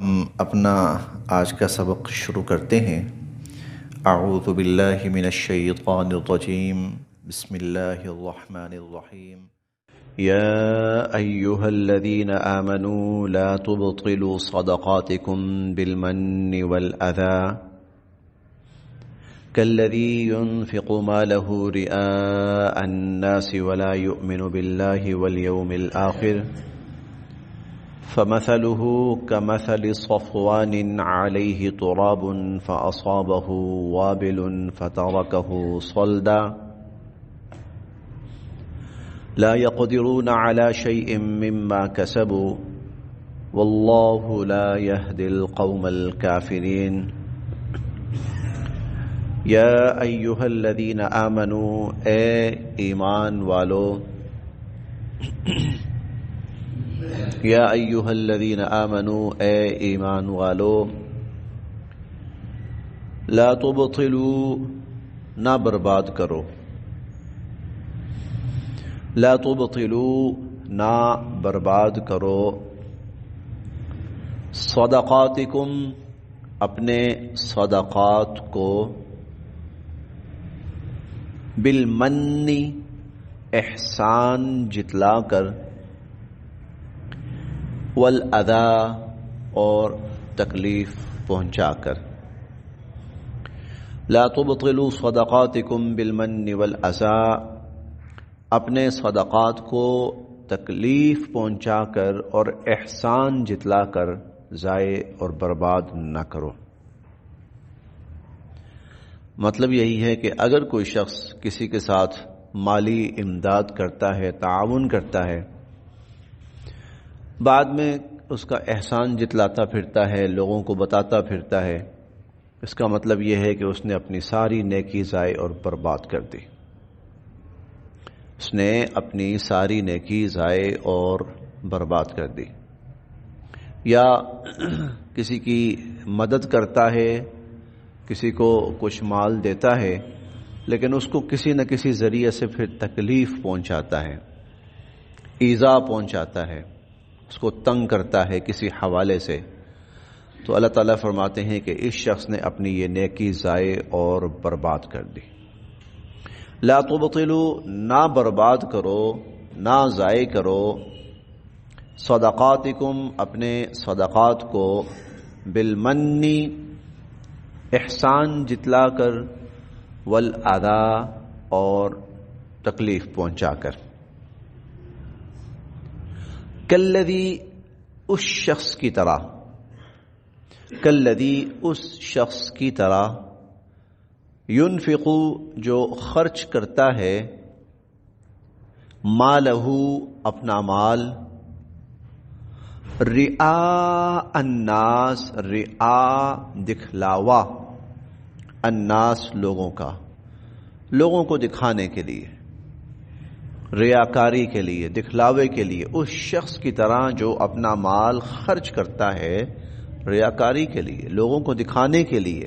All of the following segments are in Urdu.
ہم اپنا آج کا سبق شروع کرتے ہیں۔ اعوذ باللہ من الشیطان الرجیم، بسم اللہ الرحمن الرحیم۔ یا ایہا الذین آمنوا لا تبطلوا صدقاتکم بالمن والأذى كالذي ينفق ماله رئاء الناس ولا يؤمن بالله واليوم الآخر فمثله كمثل صفوان عليه تراب فأصابه وابل فتركه صلدا لا يقدرون على شيء مما كسبوا والله لا يهدي القوم الكافرين یا ایہا الذین آمنوا، اے ایمان والو، یا ایہا الذین آمنوا، اے ایمان والو، لا تبطلوا، نہ برباد کرو، لا تبطلوا، نہ برباد کرو، صدقاتکم، اپنے صدقات کو، بالمن، احسان جتلا کر، والاذی، اور تکلیف پہنچا کر۔ لا تبطلوا صدقاتکم بالمن والاذی، اپنے صدقات کو تکلیف پہنچا کر اور احسان جتلا کر ضائع اور برباد نہ کرو۔ مطلب یہی ہے کہ اگر کوئی شخص کسی کے ساتھ مالی امداد کرتا ہے، تعاون کرتا ہے، بعد میں اس کا احسان جتلاتا پھرتا ہے، لوگوں کو بتاتا پھرتا ہے، اس کا مطلب یہ ہے کہ اس نے اپنی ساری نیکی ضائع اور برباد کر دی، اس نے اپنی ساری نیکی ضائع اور برباد کر دی۔ یا کسی کی مدد کرتا ہے، کسی کو کچھ مال دیتا ہے، لیکن اس کو کسی نہ کسی ذریعے سے پھر تکلیف پہنچاتا ہے، ایذا پہنچاتا ہے، اس کو تنگ کرتا ہے کسی حوالے سے، تو اللہ تعالیٰ فرماتے ہیں کہ اس شخص نے اپنی یہ نیکی ضائع اور برباد کر دی۔ لا تبطلوا، نہ برباد کرو، نہ ضائع کرو، صدقاتکم، اپنے صدقات کو، بالمن، احسان جتلا کر، والاذی، اور تکلیف پہنچا کر۔ کالذی، اس شخص کی طرح، کالذی، اس شخص کی طرح، ينفق، جو خرچ کرتا ہے، مالہ، اپنا مال، رئاء الناس، رئاء دکھلاوا، الناس لوگوں کا، لوگوں کو دکھانے کے لیے، ریاکاری کے لیے، دکھلاوے کے لیے، اس شخص کی طرح جو اپنا مال خرچ کرتا ہے ریاکاری کے لیے، لوگوں کو دکھانے کے لیے،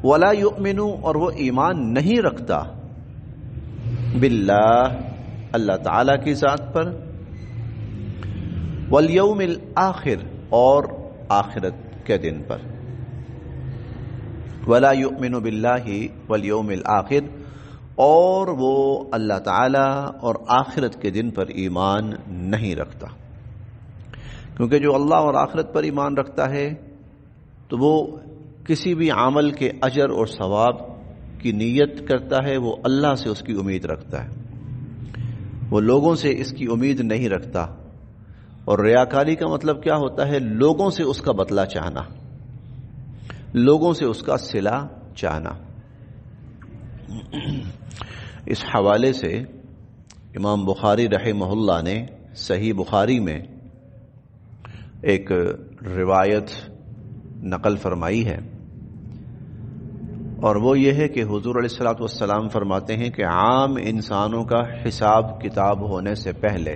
ولا یؤمن، اور وہ ایمان نہیں رکھتا، باللہ، اللہ تعالی کی ذات پر، والیوم الآخر، اور آخرت کے دن پر، ولا یؤمن باللہ والیوم الآخر، اور وہ اللہ تعالی اور آخرت کے دن پر ایمان نہیں رکھتا، کیونکہ جو اللہ اور آخرت پر ایمان رکھتا ہے تو وہ کسی بھی عمل کے اجر اور ثواب کی نیت کرتا ہے، وہ اللہ سے اس کی امید رکھتا ہے، وہ لوگوں سے اس کی امید نہیں رکھتا۔ اور ریاکاری کا مطلب کیا ہوتا ہے؟ لوگوں سے اس کا بدلہ چاہنا، لوگوں سے اس کا صلہ چاہنا۔ اس حوالے سے امام بخاری رحمہ اللہ نے صحیح بخاری میں ایک روایت نقل فرمائی ہے، اور وہ یہ ہے کہ حضور علیہ الصلوۃ والسلام فرماتے ہیں کہ عام انسانوں کا حساب کتاب ہونے سے پہلے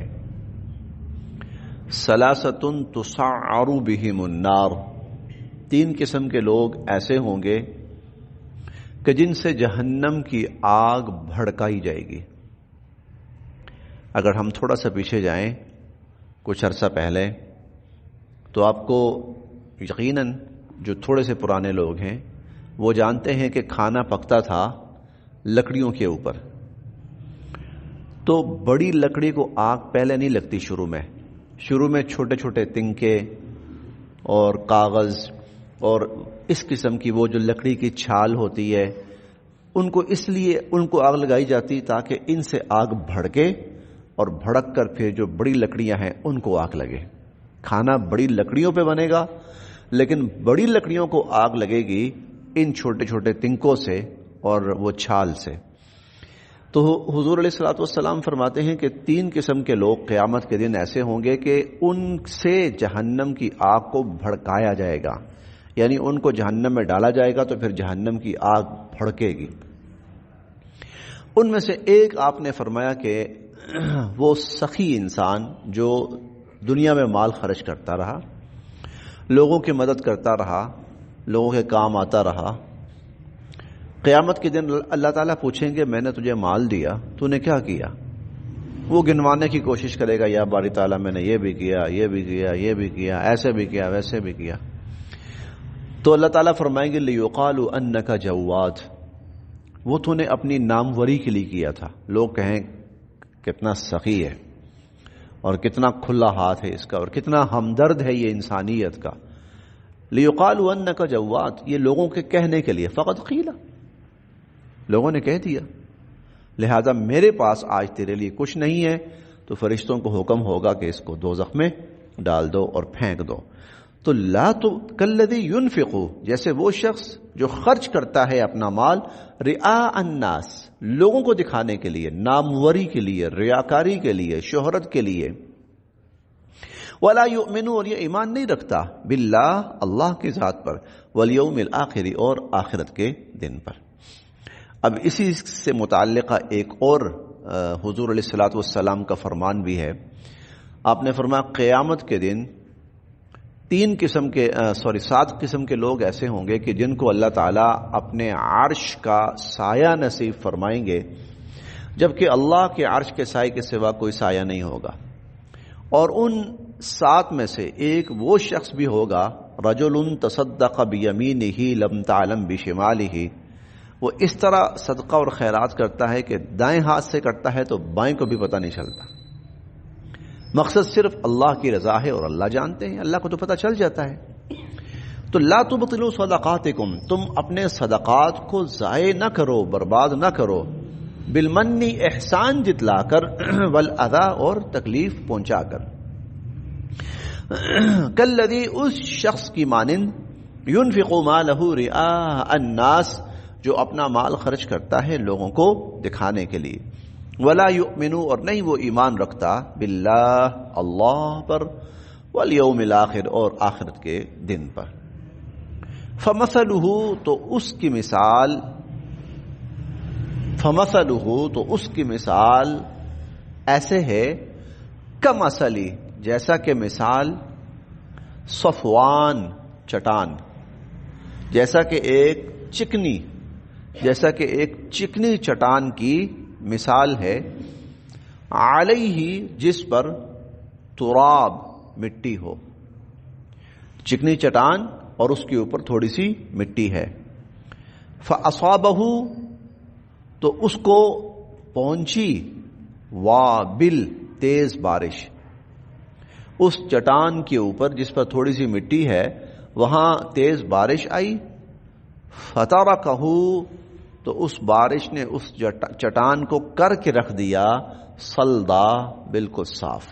ثلاثۃ تسعر بہم النار، 3 قسم کے لوگ ایسے ہوں گے کہ جن سے جہنم کی آگ بھڑکائی جائے گی۔ اگر ہم تھوڑا سا پیچھے جائیں، کچھ عرصہ پہلے تو آپ کو یقیناً جو تھوڑے سے پرانے لوگ ہیں وہ جانتے ہیں کہ کھانا پکتا تھا لکڑیوں کے اوپر. تو بڑی لکڑی کو آگ پہلے نہیں لگتی شروع میں چھوٹے چھوٹے تنکے اور کاغذ اور اس قسم کی وہ جو لکڑی کی چھال ہوتی ہے ان کو اس لیے ان کو آگ لگائی جاتی تاکہ ان سے آگ بھڑکے اور بھڑک کر پھر جو بڑی لکڑیاں ہیں ان کو آگ لگے. کھانا بڑی لکڑیوں پہ بنے گا لیکن بڑی لکڑیوں کو آگ لگے گی ان چھوٹے چھوٹے تنکوں سے اور وہ چھال سے. تو حضور علیہ الصلوۃ والسلام فرماتے ہیں کہ 3 قسم کے لوگ قیامت کے دن ایسے ہوں گے کہ ان سے جہنم کی آگ کو بھڑکایا جائے گا، یعنی ان کو جہنم میں ڈالا جائے گا تو پھر جہنم کی آگ بھڑکے گی. ان میں سے ایک آپ نے فرمایا کہ وہ سخی انسان جو دنیا میں مال خرچ کرتا رہا، لوگوں کی مدد کرتا رہا، لوگوں کے کام آتا رہا. قیامت کے دن اللہ تعالیٰ پوچھیں گے میں نے تجھے مال دیا تو نے کیا کیا؟ وہ گنوانے کی کوشش کرے گا، یا باری تعالیٰ میں نے یہ بھی کیا، یہ بھی کیا، یہ بھی کیا، ایسے بھی کیا، ویسے بھی کیا. تو اللہ تعالیٰ فرمائیں گے لیقال انک جواد، وہ تو نے اپنی ناموری کے لیے کیا تھا. لوگ کہیں کتنا سخی ہے اور کتنا کھلا ہاتھ ہے اس کا اور کتنا ہمدرد ہے یہ انسانیت کا. لیقال انک جواد، یہ لوگوں کے کہنے کے لیے، فقط قیل، لوگوں نے کہہ دیا، لہذا میرے پاس آج تیرے لیے کچھ نہیں ہے. تو فرشتوں کو حکم ہوگا کہ اس کو دوزخ میں ڈال دو اور پھینک دو. تو لا تو کلذی ينفق، جیسے وہ شخص جو خرچ کرتا ہے اپنا مال رعاء الناس، لوگوں کو دکھانے کے لیے، ناموری کے لیے، ریاکاری کے لیے، شہرت کے لیے. ولا یؤمن، اور یہ ایمان نہیں رکھتا، باللہ، اللہ کی ذات پر، والیوم الآخر، اور آخرت کے دن پر. اب اسی سے متعلقہ ایک اور حضور علیہ الصلوۃ والسلام کا فرمان بھی ہے. آپ نے فرمایا قیامت کے دن 7 قسم کے لوگ ایسے ہوں گے کہ جن کو اللہ تعالیٰ اپنے عرش کا سایہ نصیب فرمائیں گے، جبکہ اللہ کے عرش کے سائے کے سوا کوئی سایہ نہیں ہوگا. اور ان 7 میں سے ایک وہ شخص بھی ہوگا رجل تصدق بیمینہ لم تعلم بشمالہ، وہ اس طرح صدقہ اور خیرات کرتا ہے کہ دائیں ہاتھ سے کرتا ہے تو بائیں کو بھی پتہ نہیں چلتا. مقصد صرف اللہ کی رضا ہے اور اللہ جانتے ہیں، اللہ کو تو پتہ چل جاتا ہے. تو لا تبطلوا صدقاتکم، تم اپنے صدقات کو ضائع نہ کرو، برباد نہ کرو، بالمن، احسان جتلا کر، والاذی، اور تکلیف پہنچا کر. کالذی، اس شخص کی مانند، ينفق مالہ رعاء الناس، جو اپنا مال خرچ کرتا ہے لوگوں کو دکھانے کے لیے. ولا یؤمن، اور نہیں وہ ایمان رکھتا، باللہ، اللہ پر، والیوم الآخر، اور آخرت کے دن پر. فمثلہ، تو اس کی مثال ایسے ہے، کمثلی، جیسا کہ مثال صفوان، چٹان، جیسا کہ ایک چکنی چٹان کی مثال ہے، علیہ، جس پر تراب، مٹی ہو. چکنی چٹان اور اس کے اوپر تھوڑی سی مٹی ہے. فاصابہ، تو اس کو پہنچی، وابل، تیز بارش. اس چٹان کے اوپر جس پر تھوڑی سی مٹی ہے وہاں تیز بارش آئی. فترکہ، تو اس بارش نے اس چٹان کو کر کے رکھ دیا صلدا، بالکل صاف.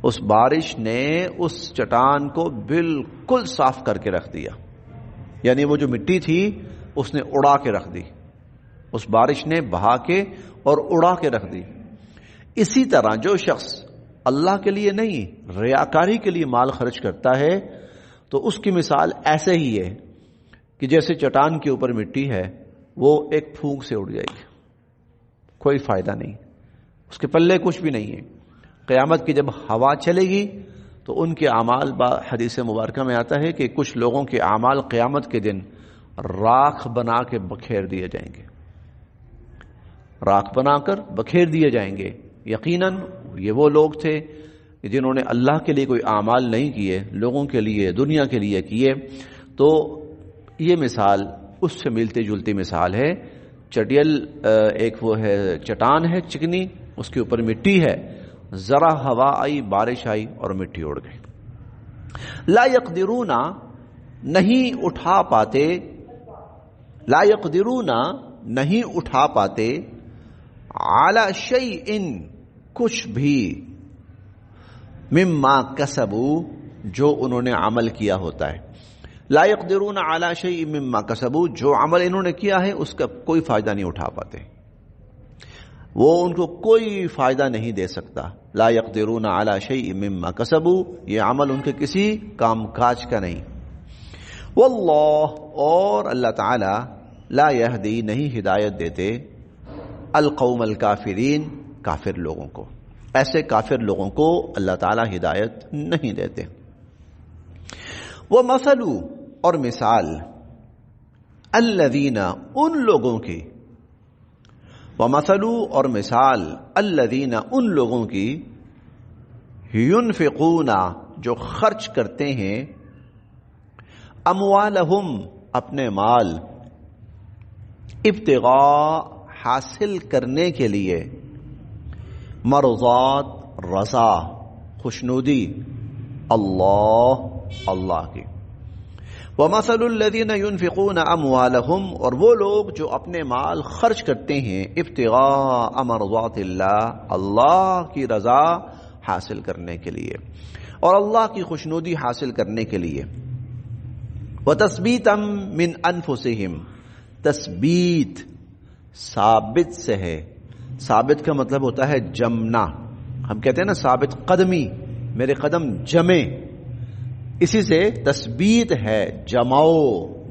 اس بارش نے اس چٹان کو بالکل صاف کر کے رکھ دیا، یعنی وہ جو مٹی تھی اس نے اڑا کے رکھ دی، اس بارش نے بہا کے اور اڑا کے رکھ دی. اسی طرح جو شخص اللہ کے لیے نہیں ریاکاری کے لیے مال خرچ کرتا ہے تو اس کی مثال ایسے ہی ہے کہ جیسے چٹان کے اوپر مٹی ہے، وہ ایک پھونک سے اڑ جائے گی، کوئی فائدہ نہیں، اس کے پلے کچھ بھی نہیں ہے. قیامت کی جب ہوا چلے گی تو ان کے اعمال، حدیث مبارکہ میں آتا ہے کہ کچھ لوگوں کے اعمال قیامت کے دن راکھ بنا کے بکھیر دیے جائیں گے، راکھ بنا کر بکھیر دیے جائیں گے. یقیناً یہ وہ لوگ تھے جنہوں نے اللہ کے لیے کوئی اعمال نہیں کیے، لوگوں کے لیے، دنیا کے لیے کیے، تو یہ مثال اس سے ملتی جلتی مثال ہے۔ چٹیل ایک وہ ہے چٹان ہے چکنی، اس کے اوپر مٹی ہے، ذرا ہوا آئی، بارش آئی اور مٹی اڑ گئی۔ لا یقدرون نہیں اٹھا پاتے، لا یقدرون نہیں اٹھا پاتے، علی شیء کچھ بھی، مما کسبوا جو انہوں نے عمل کیا ہوتا ہے۔ لا یقدرون علی شیء مما کسبوا جو عمل انہوں نے کیا ہے اس کا کوئی فائدہ نہیں اٹھا پاتے، وہ ان کو کوئی فائدہ نہیں دے سکتا۔ لا یقدرون علی شیء مما کسبوا یہ عمل ان کے کسی کام کاج کا نہیں۔ واللہ اور اللہ تعالی لا یہدی نہیں ہدایت دیتے القوم الکافرین کافر لوگوں کو، ایسے کافر لوگوں کو اللہ تعالی ہدایت نہیں دیتے۔ وَمَثَلُ اور مثال الذین ان لوگوں کی، وَمَثَلُ اور مثال الذین ان لوگوں کی، ينفقون جو خرچ کرتے ہیں، اموالہم اپنے مال، ابتغاء حاصل کرنے کے لیے، مرضات رضا خوشنودی اللہ کی۔ وَمَثَلُ الَّذِينَ يُنْفِقُونَ أَمْوَالَهُمْ اور وہ لوگ جو اپنے مال خرچ کرتے ہیں، ابتغاء مرضات اللہ اللہ کی رضا حاصل کرنے کے لیے اور اللہ کی خوشنودی حاصل کرنے کے لیے۔ وَتَثْبِيتًا مِنْ أَنفُسِهِمْ تثبیت ثابت سے ہے، ثابت کا مطلب ہوتا ہے جمنا، ہم کہتے ہیں نا ثابت قدمی، میرے قدم جمے، اسی سے تثبیت ہے جماؤ،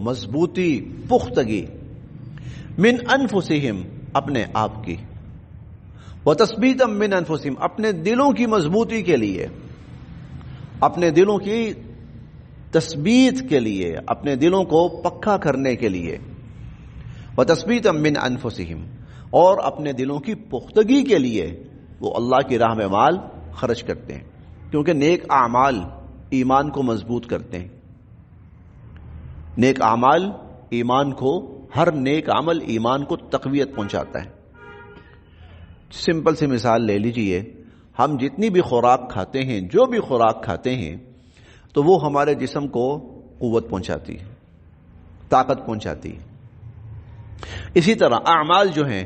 مضبوطی، پختگی، من انفسہم اپنے آپ کی، وتثبیتا من انفسہم اپنے دلوں کی مضبوطی کے لیے، اپنے دلوں کی تثبیت کے لیے، اپنے دلوں کو پکا کرنے کے لیے، وتثبیتا من انفسہم اور اپنے دلوں کی پختگی کے لیے وہ اللہ کی راہ میں مال خرچ کرتے ہیں، کیونکہ نیک اعمال ایمان کو مضبوط کرتے ہیں، نیک اعمال ایمان کو، ہر نیک عمل ایمان کو تقویت پہنچاتا ہے۔ سمپل سی مثال لے لیجئے، ہم جتنی بھی خوراک کھاتے ہیں، جو بھی خوراک کھاتے ہیں، تو وہ ہمارے جسم کو قوت پہنچاتی ہے، طاقت پہنچاتی ہے۔ اسی طرح اعمال جو ہیں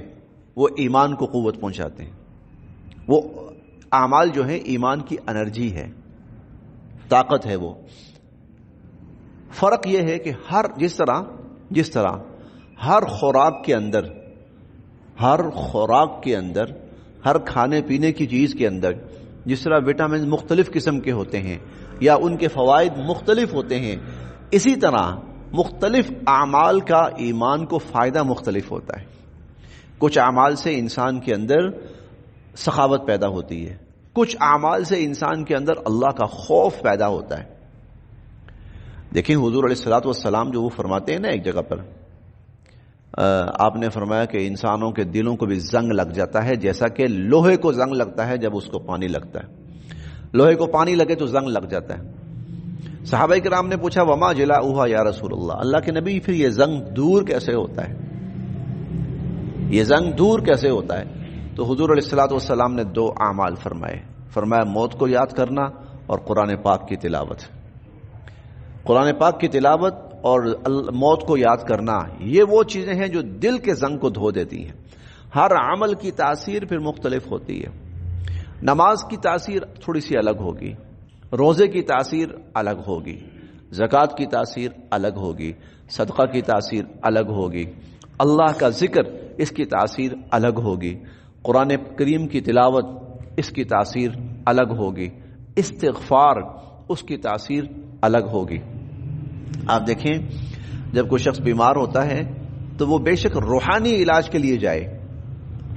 وہ ایمان کو قوت پہنچاتے ہیں، وہ اعمال جو ہیں ایمان کی انرجی ہے، طاقت ہے۔ وہ فرق یہ ہے کہ جس طرح ہر خوراک کے اندر، ہر کھانے پینے کی چیز کے اندر جس طرح وٹامن مختلف قسم کے ہوتے ہیں یا ان کے فوائد مختلف ہوتے ہیں، اسی طرح مختلف اعمال کا ایمان کو فائدہ مختلف ہوتا ہے۔ کچھ اعمال سے انسان کے اندر سخاوت پیدا ہوتی ہے، کچھ اعمال سے انسان کے اندر اللہ کا خوف پیدا ہوتا ہے۔ دیکھیں حضور علیہ الصلوۃ والسلام جو وہ فرماتے ہیں نا ایک جگہ پر، آپ نے فرمایا کہ انسانوں کے دلوں کو بھی زنگ لگ جاتا ہے جیسا کہ لوہے کو زنگ لگتا ہے جب اس کو پانی لگتا ہے، لوہے کو پانی لگے تو زنگ لگ جاتا ہے۔ صحابہ کرام نے پوچھا وما جلاؤھا یا رسول اللہ کے نبی پھر یہ زنگ دور کیسے ہوتا ہے، یہ زنگ دور کیسے ہوتا ہے؟ تو حضور علیہ الصلوۃ والسلام نے دو اعمال فرمایا موت کو یاد کرنا اور قرآن پاک کی تلاوت۔ قرآن پاک کی تلاوت اور موت کو یاد کرنا، یہ وہ چیزیں ہیں جو دل کے زنگ کو دھو دیتی ہیں۔ ہر عمل کی تاثیر پھر مختلف ہوتی ہے، نماز کی تاثیر تھوڑی سی الگ ہوگی، روزے کی تاثیر الگ ہوگی، زکوٰۃ کی تاثیر الگ ہوگی، صدقہ کی تاثیر الگ ہوگی، اللہ کا ذکر اس کی تاثیر الگ ہوگی، قرآن کریم کی تلاوت اس کی تاثیر الگ ہوگی، استغفار اس کی تاثیر الگ ہوگی۔ آپ دیکھیں جب کوئی شخص بیمار ہوتا ہے تو وہ بے شک روحانی علاج کے لیے جائے،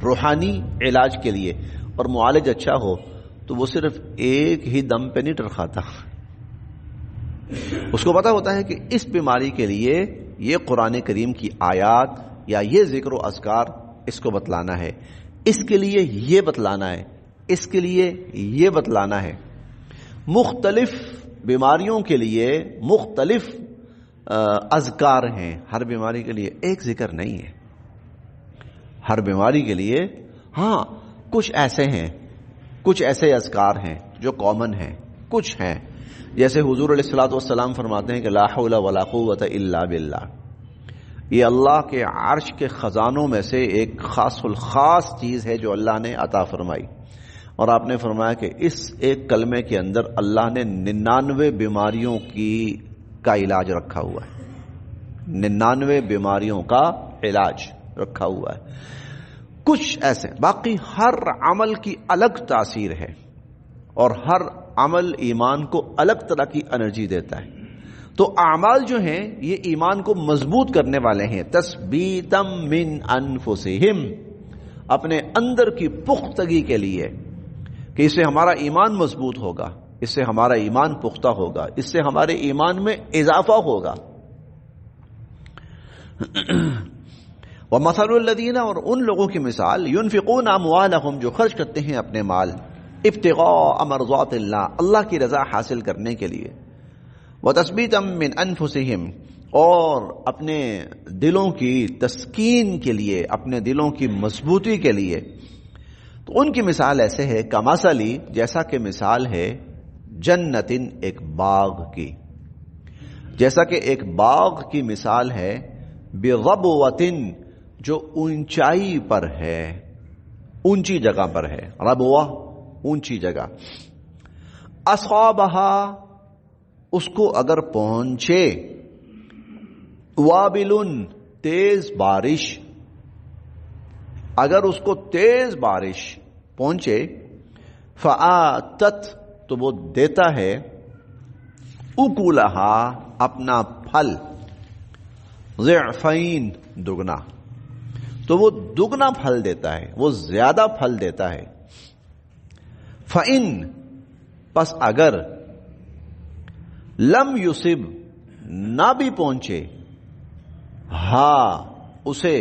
روحانی علاج کے لیے، اور معالج اچھا ہو تو وہ صرف ایک ہی دم پہ نہیں ٹرکھاتا، اس کو پتا ہوتا ہے کہ اس بیماری کے لیے یہ قرآن کریم کی آیات یا یہ ذکر و اذکار اس کو بتلانا ہے، اس کے لیے یہ بتلانا ہے، اس کے لیے یہ بتلانا ہے۔ مختلف بیماریوں کے لیے مختلف اذکار ہیں، ہر بیماری کے لیے ایک ذکر نہیں ہے. ہر بیماری کے لیے ہاں کچھ ایسے اذکار ہیں جو کامن ہیں، کچھ ہیں جیسے حضور علیہ الصلوۃ والسلام فرماتے ہیں کہ لا حول ولا قوت الا باللہ. یہ اللہ کے عرش کے خزانوں میں سے ایک خاص الخاص چیز ہے جو اللہ نے عطا فرمائی، اور آپ نے فرمایا کہ اس ایک کلمے کے اندر اللہ نے 99 بیماریوں کا علاج رکھا ہوا ہے. 99 بیماریوں کا علاج رکھا ہوا ہے. کچھ ایسے، باقی ہر عمل کی الگ تاثیر ہے اور ہر عمل ایمان کو الگ طرح کی انرجی دیتا ہے. تو اعمال جو ہیں یہ ایمان کو مضبوط کرنے والے ہیں. تثبیتم من انفسہم، اپنے اندر کی پختگی کے لیے کہ اس سے ہمارا ایمان مضبوط ہوگا، اس سے ہمارا ایمان پختہ ہوگا، اس سے ہمارے ایمان میں اضافہ ہوگا. وَمَثَلُ الَّذِينَ، اور ان لوگوں کی مثال، يُنْفِقُونَ أَمْوَالَهُمْ، جو خرچ کرتے ہیں اپنے مال، ابتغاء مرضات اللہ، اللہ کی رضا حاصل کرنے کے لیے، وَتَثْبِيتًا مِّنْ أَنفُسِهِمْ، اور اپنے دلوں کی تسکین کے لیے، اپنے دلوں کی مضبوطی کے لیے. تو ان کی مثال ایسے ہے کمثلی، جیسا کہ مثال ہے جنتن، ایک باغ کی، جیسا کہ ایک باغ کی مثال ہے بربوتن، جو اونچائی پر ہے، اونچی جگہ پر ہے. ربوہ اونچی جگہ. اصابہا، اس کو اگر پہنچے، وابلن، تیز بارش، اگر اس کو تیز بارش پہنچے، فآتت، تو وہ دیتا ہے، اکلہا، اپنا پھل، ضعفین، دگنا. تو وہ دگنا پھل دیتا ہے، وہ زیادہ پھل دیتا ہے. فَإِن، پس اگر، لم یصب، نہ بھی پہنچے، ہاں اسے،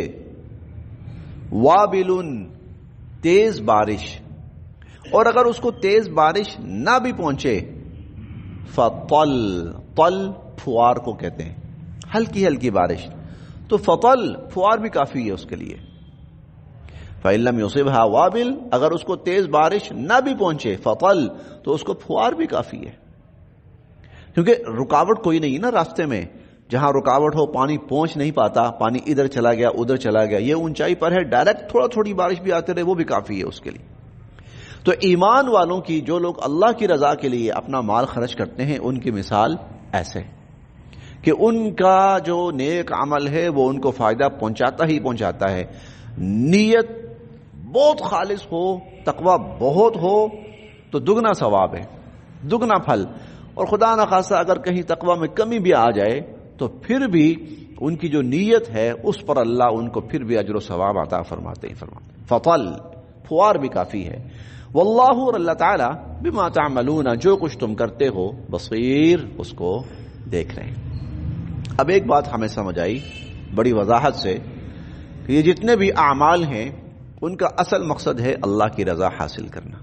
وابلن، تیز بارش، اور اگر اس کو تیز بارش نہ بھی پہنچے، فطل، طل پھوار کو کہتے ہیں، ہلکی ہلکی بارش، تو فطل پھوار بھی کافی ہے اس کے لیے. فَإِن لَّمْ يُصِبْهَا وابل، اگر اس کو تیز بارش نہ بھی پہنچے، فطل، تو اس کو پھوار بھی کافی ہے. کیونکہ رکاوٹ کوئی نہیں نا راستے میں، جہاں رکاوٹ ہو پانی پہنچ نہیں پاتا، پانی ادھر چلا گیا ادھر چلا گیا. یہ اونچائی پر ہے، ڈائریکٹ تھوڑا تھوڑی بارش بھی آتے رہے، وہ بھی کافی ہے اس کے لیے. تو ایمان والوں کی، جو لوگ اللہ کی رضا کے لیے اپنا مال خرچ کرتے ہیں، ان کی مثال ایسے کہ ان کا جو نیک عمل ہے وہ ان کو فائدہ پہنچاتا ہی پہنچاتا ہے. نیت بہت خالص ہو، تقوی بہت ہو، تو دگنا ثواب ہے، دگنا پھل. اور خدا نخواستہ اگر کہیں تقوی میں کمی بھی آ جائے تو پھر بھی ان کی جو نیت ہے اس پر اللہ ان کو پھر بھی اجر و ثواب عطا فرماتے. فطل، پھوار بھی کافی ہے. واللہ، اور اللہ تعالی، بما تعملون، جو کچھ تم کرتے ہو، بصیر، اس کو دیکھ رہے ہیں. اب ایک بات ہمیں سمجھ آئی بڑی وضاحت سے کہ یہ جتنے بھی اعمال ہیں ان کا اصل مقصد ہے اللہ کی رضا حاصل کرنا.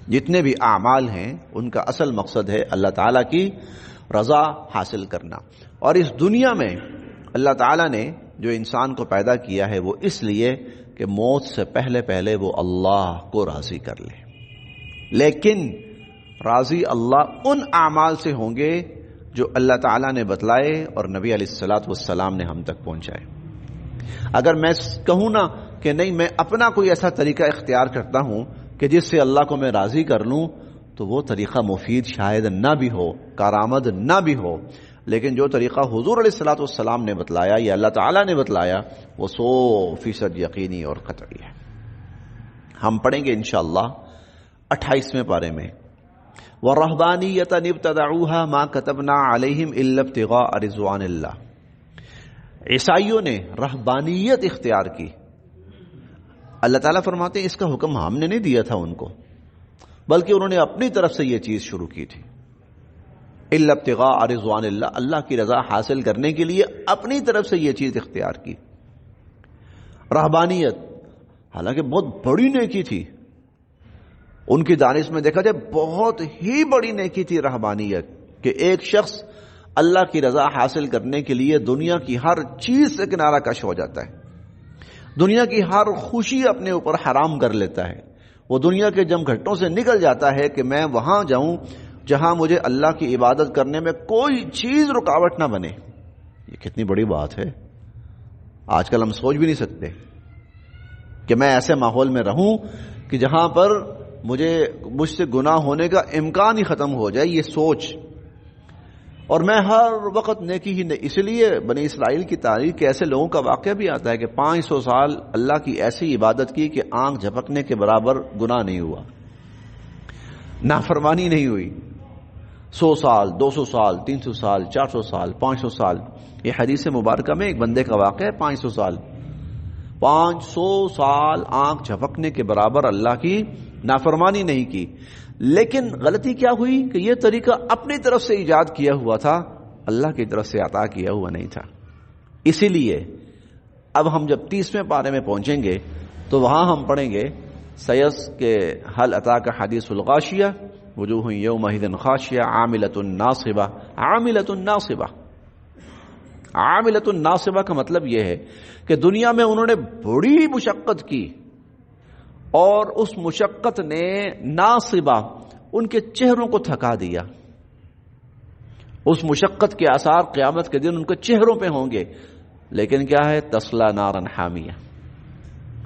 جتنے بھی اعمال ہیں ان کا اصل مقصد ہے اللہ تعالیٰ کی رضا حاصل کرنا. اور اس دنیا میں اللہ تعالیٰ نے جو انسان کو پیدا کیا ہے وہ اس لیے کہ موت سے پہلے پہلے وہ اللہ کو راضی کر لے. لیکن راضی اللہ ان اعمال سے ہوں گے جو اللہ تعالیٰ نے بتلائے اور نبی علیہ الصلاۃ والسلام نے ہم تک پہنچائے. اگر میں کہوں نا کہ نہیں میں اپنا کوئی ایسا طریقہ اختیار کرتا ہوں کہ جس سے اللہ کو میں راضی کر لوں، تو وہ طریقہ مفید شاید نہ بھی ہو، کارآمد نہ بھی ہو. لیکن جو طریقہ حضور علیہ الصلاۃ والسلام نے بتلایا یا اللہ تعالیٰ نے بتلایا وہ 100% یقینی اور قطعی ہے. ہم پڑھیں گے انشاءاللہ 28ویں پارے میں، وَالرَّهْبَانِيَّةَ ابْتَدَعُوهَا مَا كَتَبْنَا عَلَيْهِمْ إِلَّا ابْتِغَاءَ رِضْوَانِ اللَّهِ. عیسائیوں نے رہبانیت اختیار کی. اللہ تعالیٰ فرماتے ہیں اس کا حکم ہم نے نہیں دیا تھا ان کو، بلکہ انہوں نے اپنی طرف سے یہ چیز شروع کی تھی. الا ابتغاء رضوان اللہ، اللہ کی رضا حاصل کرنے کے لیے اپنی طرف سے یہ چیز اختیار کی. رہبانیت حالانکہ بہت بڑی نیکی تھی، ان کی دانش میں دیکھا جائے بہت ہی بڑی نیکی تھی رہبانیت، کہ ایک شخص اللہ کی رضا حاصل کرنے کے لیے دنیا کی ہر چیز سے کنارہ کش ہو جاتا ہے، دنیا کی ہر خوشی اپنے اوپر حرام کر لیتا ہے، وہ دنیا کے جم گھٹوں سے نکل جاتا ہے کہ میں وہاں جاؤں جہاں مجھے اللہ کی عبادت کرنے میں کوئی چیز رکاوٹ نہ بنے۔ یہ کتنی بڑی بات ہے، آج کل ہم سوچ بھی نہیں سکتے کہ میں ایسے ماحول میں رہوں کہ جہاں پر مجھ سے گناہ ہونے کا امکان ہی ختم ہو جائے، یہ سوچ، اور میں ہر وقت نیکی ہی نہیں۔ اس لیے بنی اسرائیل کی تاریخ کے ایسے لوگوں کا واقعہ بھی آتا ہے کہ 500 سال اللہ کی ایسی عبادت کی کہ آنکھ جھپکنے کے برابر گناہ نہیں ہوا، نافرمانی نہیں ہوئی۔ 100 سال، 200 سال، 300 سال، 400 سال، 500 سال، یہ حدیث مبارکہ میں ایک بندے کا واقعہ ہے۔ 500 سال آنکھ جھپکنے کے برابر اللہ کی نافرمانی نہیں کی، لیکن غلطی کیا ہوئی کہ یہ طریقہ اپنی طرف سے ایجاد کیا ہوا تھا، اللہ کی طرف سے عطا کیا ہوا نہیں تھا۔ اسی لیے اب ہم جب 30ویں پارے میں پہنچیں گے تو وہاں ہم پڑھیں گے سیس کے حل عطا کا حدیث الغاشیہ وجوہ یومئذ خاشعہ عاملۃ ناصبہ۔ عاملۃ ناصبہ کا مطلب یہ ہے کہ دنیا میں انہوں نے بڑی مشقت کی اور اس مشقت نے ناصبہ ان کے چہروں کو تھکا دیا، اس مشقت کے آثار قیامت کے دن ان کے چہروں پہ ہوں گے، لیکن کیا ہے؟ تصلی نارا حامیہ،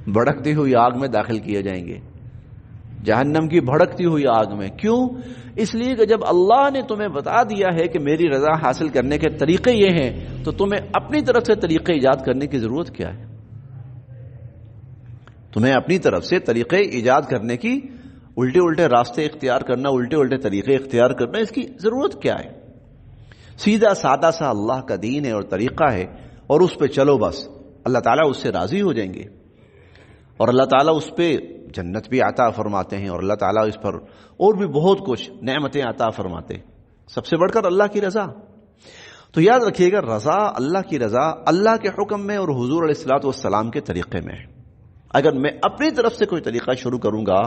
بھڑکتی ہوئی آگ میں داخل کیے جائیں گے، جہنم کی بھڑکتی ہوئی آگ میں۔ کیوں؟ اس لیے کہ جب اللہ نے تمہیں بتا دیا ہے کہ میری رضا حاصل کرنے کے طریقے یہ ہیں، تو تمہیں اپنی طرف سے طریقے ایجاد کرنے کی ضرورت کیا ہے؟ تمہیں اپنی طرف سے طریقے ایجاد کرنے کی، الٹے راستے اختیار کرنا، الٹے طریقے اختیار کرنا، اس کی ضرورت کیا ہے؟ سیدھا سادہ سا اللہ کا دین ہے اور طریقہ ہے، اور اس پہ چلو بس، اللہ تعالیٰ اس سے راضی ہو جائیں گے، اور اللہ تعالیٰ اس پہ جنت بھی عطا فرماتے ہیں، اور اللہ تعالیٰ اس پر اور بھی بہت کچھ نعمتیں عطا فرماتے، سب سے بڑھ کر اللہ کی رضا۔ تو یاد رکھیے گا، رضا، اللہ کی رضا اللہ کے حکم میں اور حضور علیہ الصلوۃ والسلام کے طریقے میں ہے۔ اگر میں اپنی طرف سے کوئی طریقہ شروع کروں گا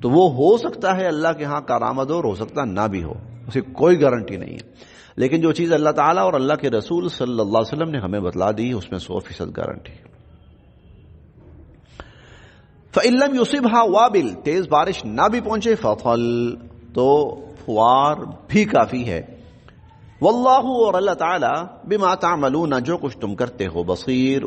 تو وہ ہو سکتا ہے اللہ کے ہاں کارآمد ہو سکتا نہ بھی ہو، اس کی کوئی گارنٹی نہیں ہے، لیکن جو چیز اللہ تعالیٰ اور اللہ کے رسول صلی اللہ علیہ وسلم نے ہمیں بتلا دی اس میں 100% گارنٹی ہے۔ فَإِن لَّمْ يُصِبْهَا وَابِلٌ، تیز بارش نہ بھی پہنچے، فَطَل، تو پھوار بھی کافی ہے۔ واللہ، اور اللہ تعالیٰ، بما تعملون، جو کچھ تم کرتے ہو، بصیر،